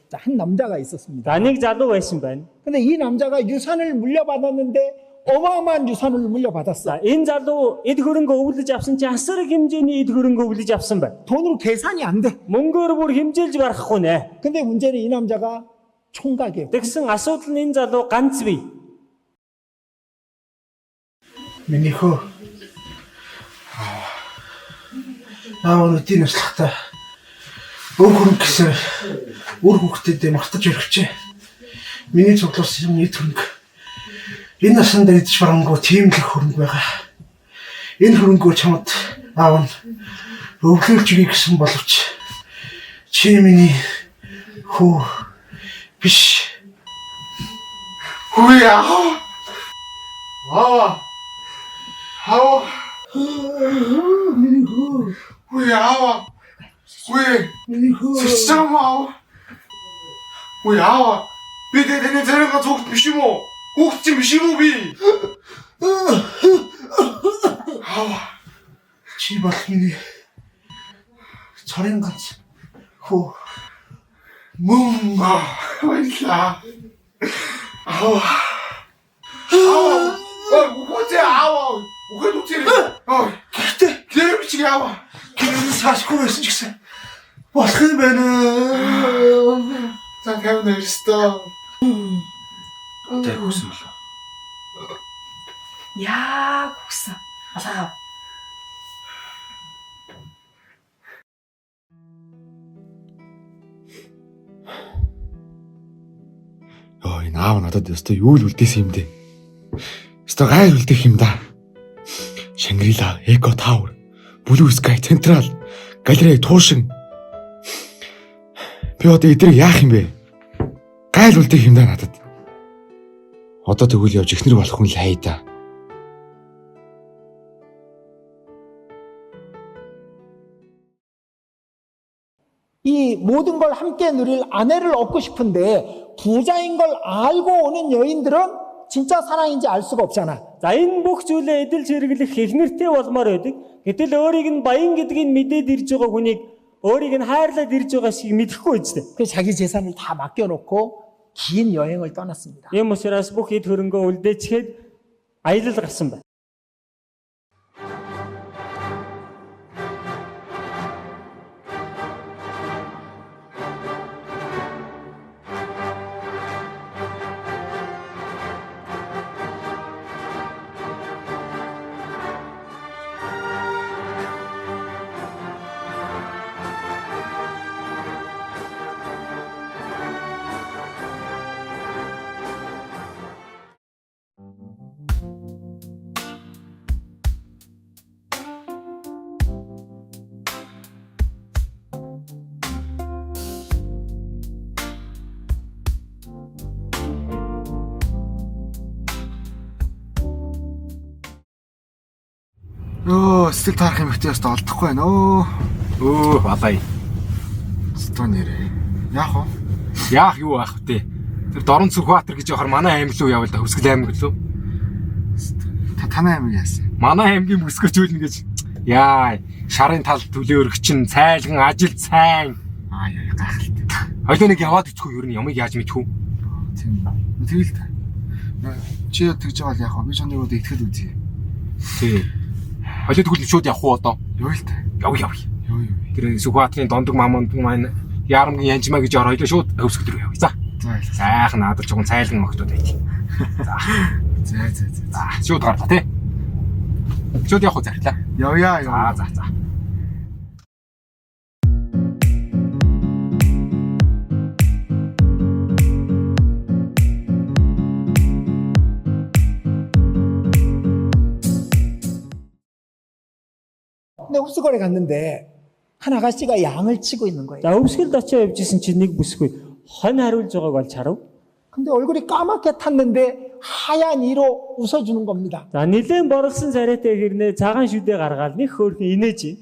자, 한 남자가 있었습니다. За нэг залуу байсан байна. 근데 이 남자가 유산을 물려받았는데 어마어마한 유산을 За 물려받았어. энэ залуу эд хөрөнгө өвлөж авсан чинь асар их хэмжээний эд хөрөнгө өвлөж авсан байна. 돈으로 계산이 안 돼. Мөнгөөр бүр хэмжээлж барахгүй нэ. 근데 문제는 이 남자가 총각이에요. Тэгсэн асуудал нь энэ залуу ганц бий. Миний хөө. Аав өдний наслахтаа өг хөрөнгө гэсэн үр хөвгтөдөө мартаж өргөчээ. Миний цуглуулсан юм эд хөрөнгө. Энэ насанд идэж барангуу тийм л хөрөнгө байгаа. Энэ хөрөнгөө чамд аав нь өвлүүлж өгье гэсэн боловч чи миний хөө биш. Хөөе аав. 아와 미니호 왜 아와 왜 진짜 아와 왜 아와 비대대네 되는 거 속 비시모 혹시 비시모비 아와 제발 미니 저런 같이 호 뭔가 맛있다 아와 어째 아와 뭐가 독재래 그때 기다려 미치게 아와 기다려 49회에서 직세 어떻게 되면은 자 배우 내리시다 네 고맙습니다 야, 국사. 아사. Ой, наав надад өстой юу л үлдээсэн юм бэ? Өстой гайр үлдээх юм да. Шангрила, Эко Тауэр, Блу Скай, Централ, Галерей Туушин. Би одоо эдрийг яах юм бэ? Гайр үлдээх юм да надад. Одоо тэгвэл явж ихнэр болох хүн л хай да. 이 모든 걸 함께 누릴 아내를 얻고 싶은데 부자인 걸 알고 오는 여인들은 진짜 사랑인지 알 수가 없잖아. За энэ бүх зүйлээ эдэлж хэрэглэх эхнэртэй болмоор байдаг. Гэтэл өөрийг нь баян гэдгийг мэдээд ирж байгаа хүнийг өөрийг нь хайрлаад ирж байгаа шиг мэдэхгүй үстэй. 그래서 자기 재산을 다 맡겨놓고 긴 여행을 떠났습니다. Ийм учраас бүх эд хөрөнгөө үлдээчихэд аялал гарсан байна. Стил таарах юм ихтэй ястаа олдохгүй байна. Балай. Стон нэрээ. Яах вэ? Яах юу аах вэ? Тэр Дорн Сүхбаатар гэж яхаар манай аймаг руу явал да Хөсгөл аймаг лөө. Танай аймаг яасан. Манай аймгийн өсгөжүүлнэ гэж. Яа, шарын тал төлөө өргөчин, цайлган, ажил сайн. Яа гайхалтай. Хоёул нэг яваад ичихгүй юу юм яаж мэдхүү? Тийм. Тэгэл та. Чи тэгж байгаа л яах вэ? Би чаныг одоо итгэл үзье. Тий. Хоёул тэгвэл шууд явах уу одоо? Юу л та. Яв. Юу. Тэр Сүхбаатарын Дондог маманд маань Ярамгийн Янжмаа гэж хоёул шууд Хөсгөл рүү явъя. За. Сайхан наадаж байгаа цайлган өгтөд байт. За, шууд гарлаа тий. Шууд явах уу зарилаа. Явъя. За. 근데 흡수거리 갔는데 한 아가씨가 양을 치고 있는 거예요. За өвсгөлд очиж явжсэн чинь нэг бүсгүй хонь хариулж байгааг бол чарав. 근데 얼굴이 까맣게 탔는데 하얀 이로 웃어주는 겁니다. За нилээн боргосон царайтай хэрнээ цагаан шүдээ гаргаад нэг хөөрхөн инээж.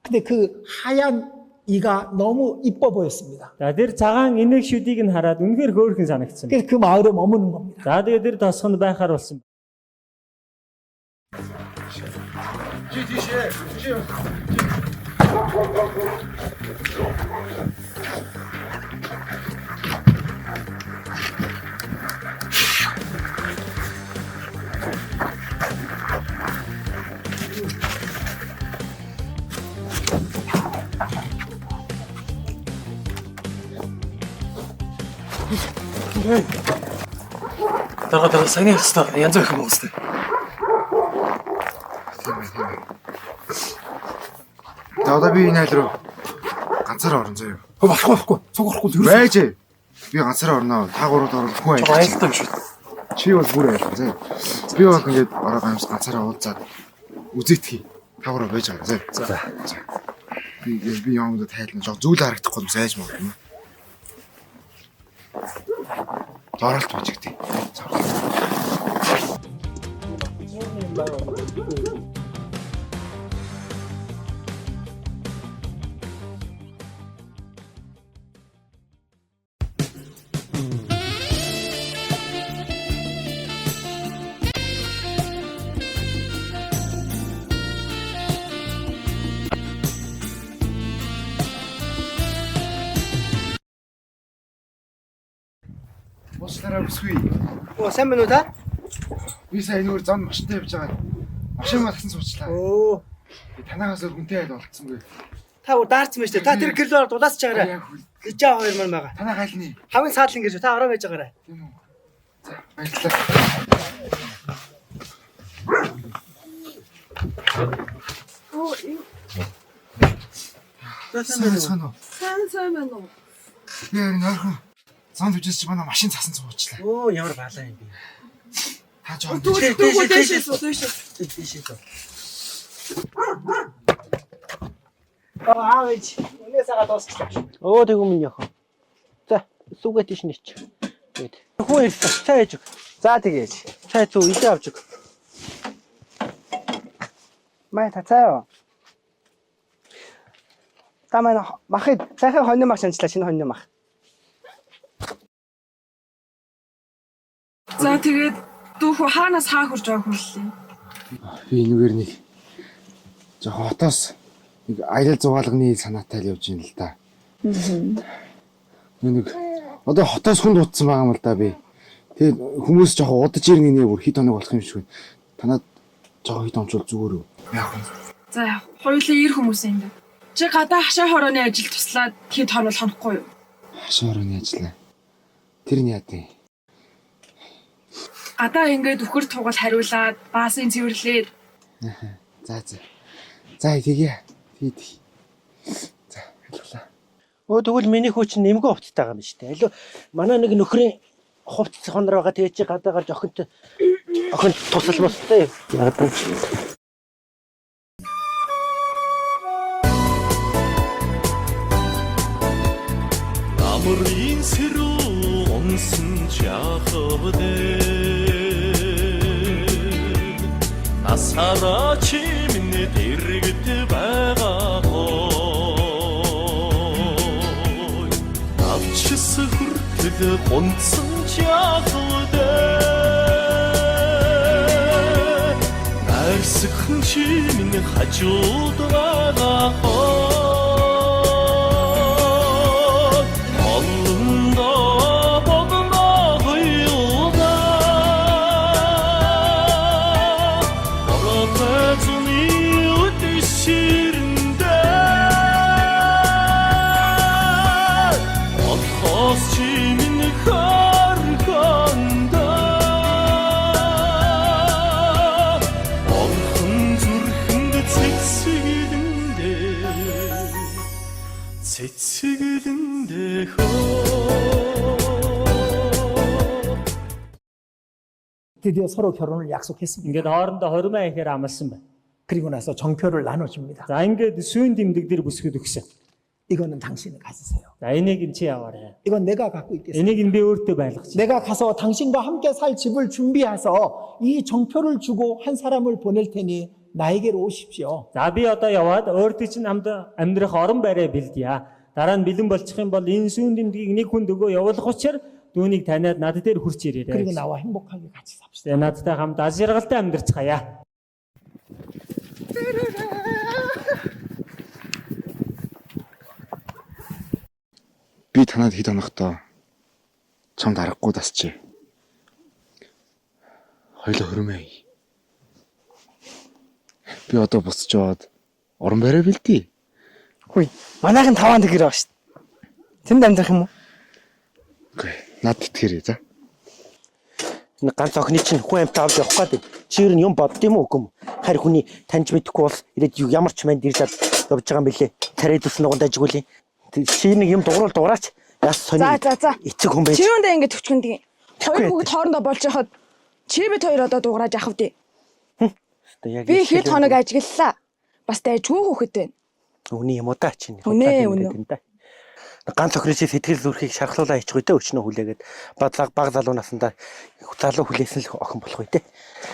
근데 그 하얀 이가 너무 이뻐 보였습니다. За тэр цагаан инээх шүдийг нь хараад үнэхээр хөөрхөн санагдсан. 그래서 그 마을에 머무는 겁니다. За тэгээд тэр тосгонд байхаар болсон. Дараа саяны хэвээр янз бүрийн хүмүүс дээ. За одоо би энэ айл руу ганцаараа орно заяа. Болохгүй. Цуг орохгүй юу? Байж. Би ганцаараа орно. Та гурав орно. Хүн айл. Айлтаа шүү. Чи бол бүр айл заяа. Би бол ингээд ороо гамс ганцаараа уулзаад үзээтгэе. Та гурав байж байгаа заяа. За. Би ямд тайлна жоо зүйл харагдахгүй юм сайж магадгүй. Доролт байж гэдэг. Уучлаарай бүсгүй. Сайн байна уу та? Би сая нөр зам машинтай явж байгаа. Машин матсан суучлаа. Би танаагаас өөр хүнтэй айл болцсонгүй. Та бүр даарцсан байж та тэр гэрлөөр дулаасч байгаарай. Гижаа хоёр мань байгаа. Танаа гайлны. Хамгийн саадлан гэж та ороо байж байгаарай. Тийм үү. За баярлалаа. Сайн уу? сайн байна уу? Би яг нойрхон зам түжээс чи манай машин цасан суучлаа. Оо ямар балаа юм бэ. Та жоо. Дээшээ. Аавч. Өнөөсөө дуусчлаа. Оо тэгүм минь яах вэ? За, сүгэ тийш нэч. Гээд. Хүн ирсэн. Цай ээж. За тэгээж. Цай зүү идэ авч өг. Май та цай. Та манай махыг цайхаа хоньно мах шанчлаа шинэ хоньно мах. За тэгээд дүүхүү хаанаас хаа хурж байгааг хүрлээ. Би энэгээр нэг жоохон хотоос нэг аялал зугаалганы санаатай л явж байна л да. Нэг одоо хотоос хүнд утсан байгаа юм л да би. Тэгээд хүмүүс жоохон удаж ирнэ нэ бүр хэд хоног болох юм шиг байна. Танад жоохон хэд онцол зүгээр үү? Яг нь. За хоёулаа ир хүмүүс юм даа. Чи гадаа хашаа хорооны ажил туслаад хэд хоног хонохгүй юу? Хашаарны ажиллаа. Тэр нь яа дээ? Гадаа ингээд үхэр тугал хариулаад баасын цэвэрлээд. За. За тэгээ. Тэг. За хэлүүлээ. Өө тэгвэл миний хүү чинь нэмгэн хувцтай байгаа юм шүү дээ. Алуу манай нэг нөхрийн хувцс хонор байгаа тэгээ чи гадаа гарч охинт тусалмастай. Ядаж. Амрын сэрүү онсон чахавдээ Асара чимнэ дэрэгт байгаа хой Авчис хүртэл гонцсон чахавдээ Найрсагхан чимнэ хажууд байгаа хой 드디어 서로 결혼을 약속했습니다. Ингээд хоорондоо хоримоо ихээр амласан байна. 그리고 나서 정표를 나눠줍니다. За ингээд сүүн тэмдэг дээр бүсгэд өгсөн. 이거는 당신이 가지세요. За энийг нь чи яваарай. 이건 내가 갖고 있겠습니다. Энийг нь би өөртөө байлгach. 내가 가서 당신과 함께 살 집을 준비해서 이 정표를 주고 한 사람을 보낼 테니 나에게로 오십시오. За би одоо яваад өөртөө чинь хамт амьдрах орон байраа бэлдье. Дараа нь бэлэн болчих юм бол энэ сүүн тэмдгийг нэг хүнд өгөө явуулах учраас түүнийг таниад над дээр хурц ирээрэй. 그리고 나와 행복하게 같이 삽시다. Надтай хамт ажиргалтай амьдарцгаая. Би танад хэд онохдоо чамд аргагүй дасчээ. Хоёул хөрмөө. Би одоо босч жоод орон байраа бэлдээ. Хүй, манайхын таваан тэгэр байгаа шүү дээ. Тэнд амьдрах юм уу? Окей. Над итгээрэй за. Энэ ганц охины чинь хүн амьтаа авч явах гээд чигээр нь юм бодд юм уу үгүй юм. Харин хүний таньж мэдэхгүй бол ирээд ямар ч манд ирж явж байгаа юм бэлээ. Тариад ус нуганд ажигуулъя. Чи нэг юм дуураач. Яс сони. За. Эцэг хүн байж. Чи юундаа ингэж төвчгөндгийг. Хоёр бүгд хоорондоо болж яхад чи бид хоёр одоо дуурайж авах вэ? Би хэд хоног ажиглалаа. Бас дайжгүй хөөхөд байна. Үний юм уу та чинь. Үнэ. Ганц охины чи сэтгэл зүрхийг шархлуулаа хийчихгүй дээ өчнөө хүлээгээд баг залуу насандаа залуу хүлээсэн л охин болох үү те.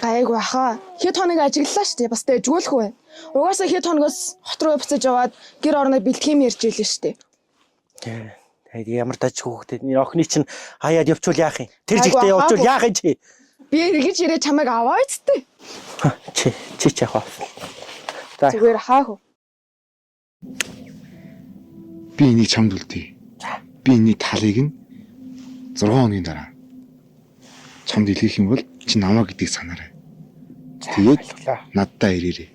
Гайгүй баха. Хэд хоног ажиглалаа шүү дээ. Бас дайжгүйх вэ? Угаасаа хэд хоногоос хот руу буцаж яваад гэр орноо бэлтгэх юм ярьж ийлээ шүү дээ. Тэгээд ямар дажгүй хөөхтэй. Энэ охины чинь хаяад явуул яах юм? Тэр жигтэй явуул яах юм чи? Би эргэж ирээ чамайг аваа эцтэй. Чи яах вэ? За. Зүгээр хаах. Би энийг чамд үлдээ. Би энэ талыг нь 6 хоногийн дараа чамд илгээх юм бол чи намаа гэдгийг санаарай. Тэгээд надтай ирээрэй.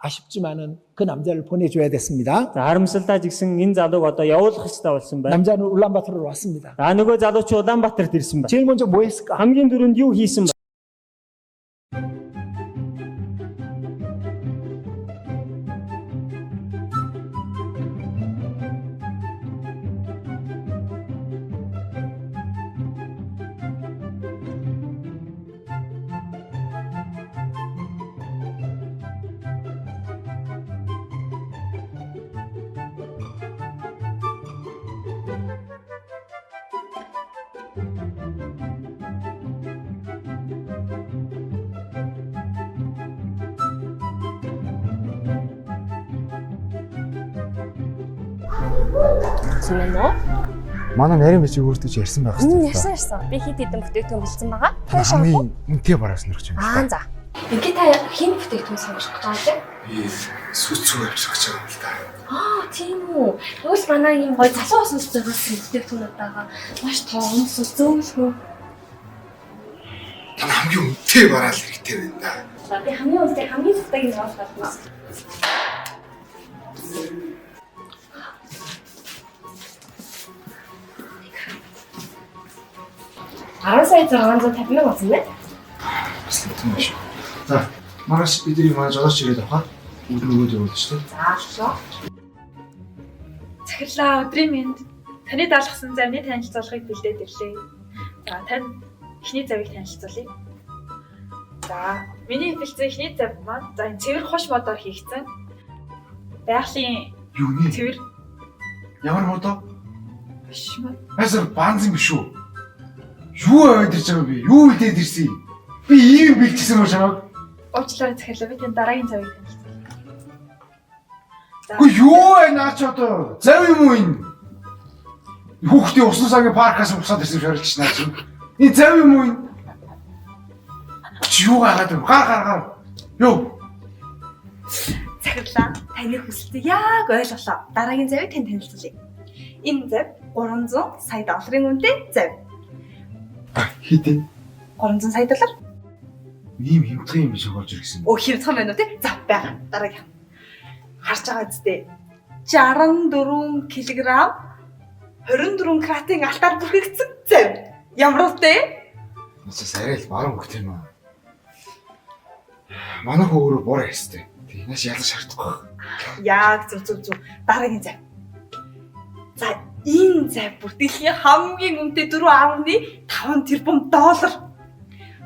아쉽지만은 그 남자를 보내줘야 됐습니다. За харамсалтай жигсэн энэ залууг одоо явуулах хэрэгтэй болсон байна. 남자는 울란바토르로 왔습니다. Нөгөө залуу чи Улаанбаатарт ирсэн байна. 제일 먼저 뭐 했을까? Хамгийн дөрөнд юу хийсэн бэ? Манай нарийн бичиг өөртөө ч ярьсан байх хэрэгтэй. Ярьсан. Би хэд хэдэн бүтээгдэхүүн бэлдсэн байгаа. Та хамгийн үнэтэй бараа сонирхож байна. За. Ингээ та хин бүтээгдэхүүн сонгож байгаа юм. Би сүцүү авчрах гэж байгаа юм л да. Тийм үү. Тэгвэл манай юм гоё залуу усны зурсан бүтээгдэхүүнүүд байгаа. Маш том зөөлхөө. Та хамгийн үнэтэй бараа л хэрэгтэй байна да. За би хамгийн үнэтэй хамгийн зүгтайг нь авах гэдэг. 10 сая 650 мянга болсон байна. Бас л тийм шүү. За, маргааш бидний манай жолооч ирээд авах. Өдөр нөгөөд явуулж шүү дээ. За, шүү. Захирлаа өдрийн мэнд. Таны даалгасан завны танилцуулгыг бэлдээд ирлээ. За, тань эхний завыг танилцуулъя. За, миний бэлдсэн эхний зав маань за энэ цэвэр хош модоор хийгдсэн. Байгалийн Юу нэ? цэвэр Ямар модоо? биш мод. Асар банзан биш үү? Юу аваад ирж байгаа би? Юу идээд ирсэн? Би ийм бэлтгэсэн юм шамаг. Уучлаарай захирлаа би тань дараагийн завыг танилцуулъя. Гү юу вэ наач одоо? Зав юм уу энэ? Хүүхдийн усан цагийн паркаас бусаад ирсэн шорилч наач юм. Энэ зав юм уу энэ? Чи юу гараад вэ? Гар. Юу? Захирлаа таны хүсэлтийг яг ойлголоо. Дараагийн завыг тань танилцуулъя. Энэ зав 300 сая долларын үнэтэй зав. Хитэн. 300 сая доллар. Ийм хямдхан юм шиг болж ирсэн. Оо хямдхан байна уу те? За байгаа. Дараагийн. Харж байгаа зүтэй. 64 кг 24 кратын алтаар бүрхэгдсэн зав. Ямар үтэй? Нацаас арай л баруун гэх юм аа. Манай хөө өөрөө бороо хэвчтэй. Тэгнээс ялах шаардахгүй. Яг зүг. Дараагийн зав. За энэ зав бүр дэлхийн хамгийн үнэтэй 4.5 тэрбум доллар.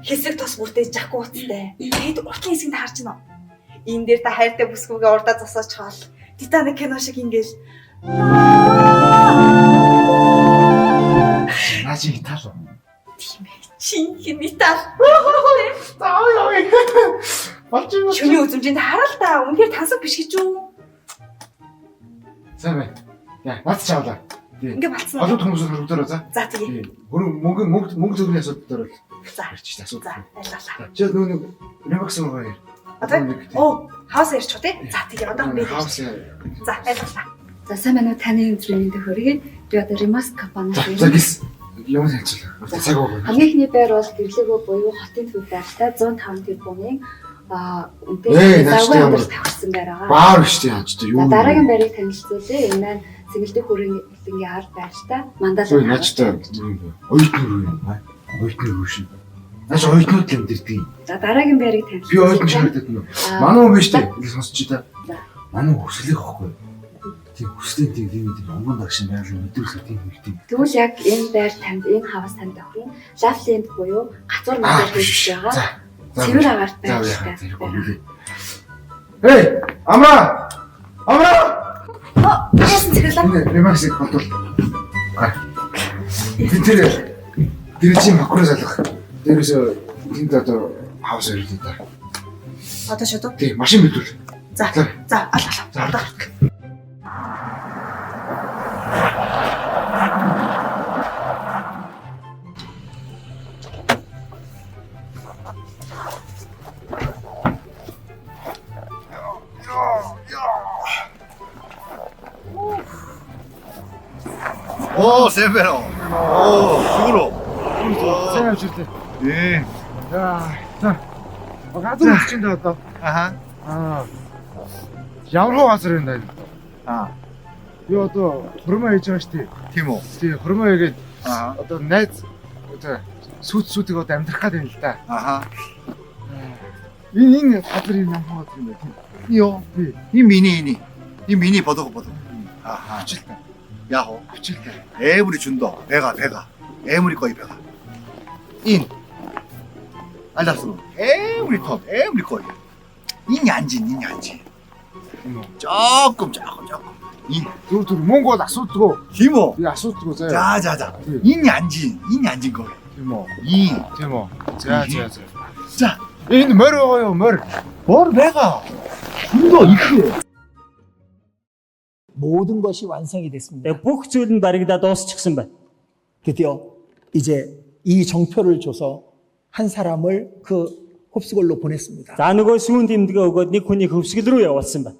Хэсэг тос бүртээж жахгүй утастай. Тэгэд уртлын хэсгийг харж байна уу? Энэ дээр та хайртай бүсгүйгээ урдаа засаж чаал. Титаник кино шиг ингээл. Наачи Итали. Тийм ээ. Чинхэнэ Итали. Заа яа. Болчихно. Шүний үзмжинд хараа л та. Үнэхээр тансаг биш гэж юу? Сайн байна. Яа, над чаалаа. Ингээ балцсан. Олон хүмүүсийн хөрөгдөөрөө за. За тэгээ. Мөнгө төгрөгийн асуудал дээр л. За. Ярьчих асуу. За, ялгалаа. Чи нүүн ремакс юм гоё. Одоо хаус ярьчих тий. За тэгээ одоо би. Хаус. За, ялгалаа. За сайн байна уу таны өдрийн мэндийг хүргэе. Би одоо Remax компаниас За гис. Ямар хэлцэл. Цаг уу. хамгийн ихний байр бол гэрлээгөө буюу хотын төв байртай 105 тэрбумын үнэтэй наачтай завгүй ямар амралт тавьсан байр байгаа. Баар биш тий яаж юу. Дараагийн байрыг танилцуулъя. Энэ маань цэнгэлдэг хүрээлэнгийн ард байртай Сой мандалын наачтай оюутны руу юм аа. Оюутны руу шин. Наач оюутнууд л амьдэрдэг. За дараагийн байрыг танилцуулъя. Би оюутан шаардаад нөө. Манай хүн биш үү? Би сонсч та. За. Манай хүслэх байхгүй. Тийм хүслийн тийм онгон дагшин байрлал мэдрүүлэх тийм хэрэгтэй. Тэгвэл яг энэ байр танд энэ хавас танд охин лавленд буюу гацуур мандал хийж байгаа. Цэвэр агаарт байртай. Эй, Амра! Амра! Яасан зэрэглээ? Ремаксыг бодвол. Би тэр чинь макро салах. Дээрээс тэнд одоо хавс ирдэг да. Одоо шууд. Тийм, машин мэдүүл. За. За, алга. За, одоо. 오, 세베로. 오, 죽으러. сайн авчирлээ. 예. За. Газар өчөнд одоо. 아하. Ямар хөө газар энэ даа. 아, Би одоо хурмаа хийж байгаа шүү дээ. 티모. Тий, хурмаа хийгээд 아하. одоо найз одоо сүйдийг одоо амьдрах гэдэг юм л да. 아하. Энэ газар юм ямар газар юм бэ? 이요. Тий. 이 미니니. 이 미니 버더고 버더. 아하. Авчирлээ. 야호. Авчирлээ. 에브리 준도. 배가. 에브리 거의 배가. 인. 알았어. 에브리 톱. 에브리 거의. 인이 안진. 조금. 인. Зүр Монгол асуудгүй. 티모. Би асуудгүй заяа. 자자자. 인이 안진 거기. Тийм үү? 인. Тийм үү? За. 자. Энэ морь байгаа юу? Морь. 뭘 배가. 준도 이크. 모든 것이 완성이 됐습니다. Тэгээ бүх зүйл нь баригдаад дуусчихсан байна. 드디어 이제 이 정표를 줘서 한 사람을 그 흡수골로 보냈습니다. За нөгөө сүүн тэмдэгэ өгөөд нэг хүнийг хөвсгөл рүү явуулсан байна.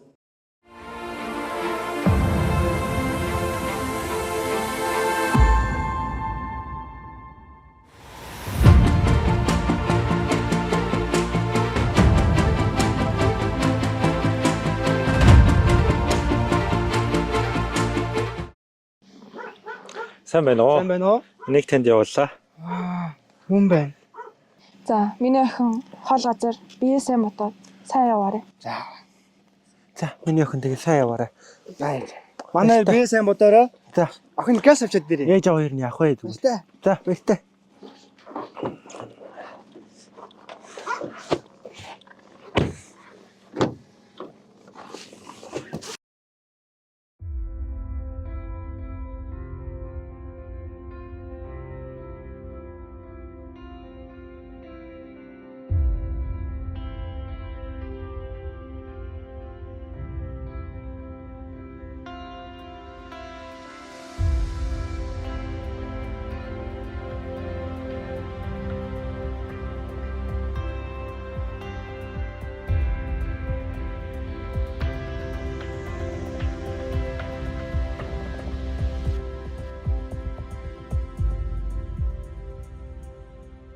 Сайн байна уу? Сайн байна уу? Нэг танд явууллаа. Хүн байна. За, миний охин хол газар бие сайн мотоод сайн яваарай. За, миний охин тэгээ сайн яваарай. Манай бие сайн бодорой. За, Охин газ авчаад бэрээ. ээж аваа хоёр нь явах вэ? Баяртай. За, баяртай.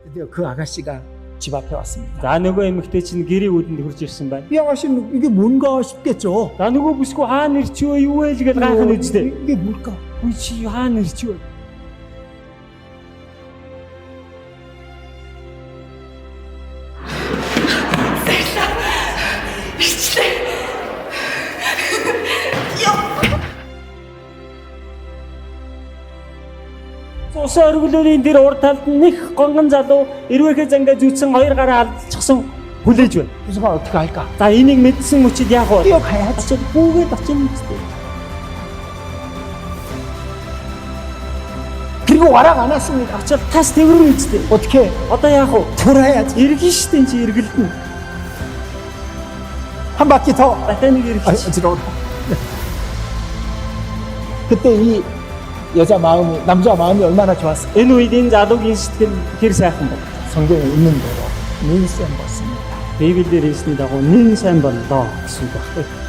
드디어 그 아가씨가 집 앞에 왔습니다. За нөгөө эмэгтэй чинь гэрийн үүдэнд хурж ирсэн байна. 이 아가씨는 이게 뭔가 싶겠죠. За нөгөө бүсгүй хаана ирчихөө юу вэ л гэж гайхах үстэй. 이게 뭘까? Үгүй чи хаана ирчихөө. Цус өргөлөлийн дээр урд талд нэг гонгон залуу эрвээхээ зангаа зүүцсэн хоёр гараа алдчихсан хүлээж байна. 유서가 어떻게 할까? За энийг мэдсэн учраас яах вэ? 뛰어가야지. Очоод бүгд очино үстэй. 그리고 와락 안 왔습니다. Очоод тас тэрвэр үстэй. 어떻게 해? Одоо яах вэ? 돌아야지. Иргэн штэ чи эргэлдэн. 한 바퀴 더. Батан нэг 아, эргэлж. 어지러워라. 그때 이 여자 마음이, 남자 마음이 얼마나 좋았어. Энэ үед энэ залуугийн сэтгэл хэр сайхан бэ? 성경에 있는 대로 눈센 것입니다. Библиэр хэлсний дагуу нэн сайн боллоо гэсэн үг багтав.